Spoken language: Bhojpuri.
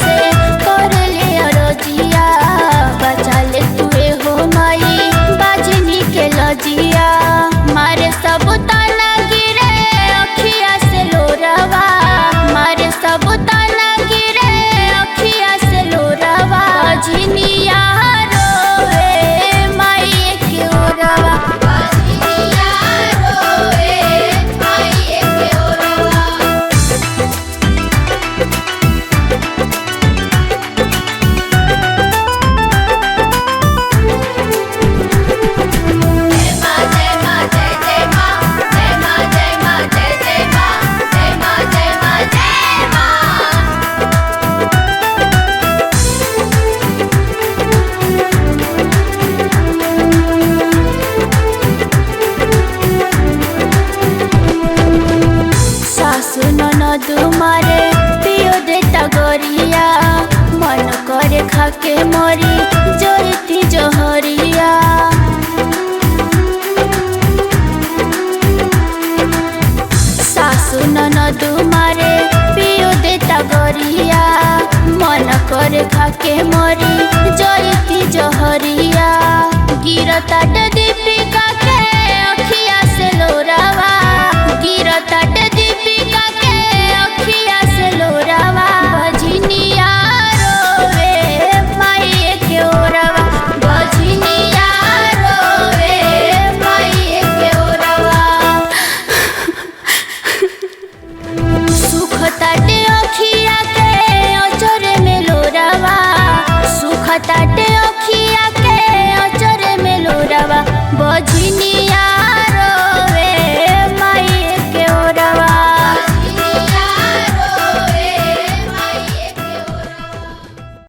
से कर ले रजिया बचा ले तुए हो माई बाजनी के लजिया मारे सब ताना गिरे अखिया से लोरवा मारे सब ताना गिरे अखिया से लोरवा झिनिया रोवे माई के ओरवा झिनिया रोवे माई के ओरवा। सासु ननद मारे पियो देता गरिया मन करे खाके मरी जयती जहरिया सासु ननद मारे पियो देता गरिया मन करे खाके मरी जयती जहरिया गिरता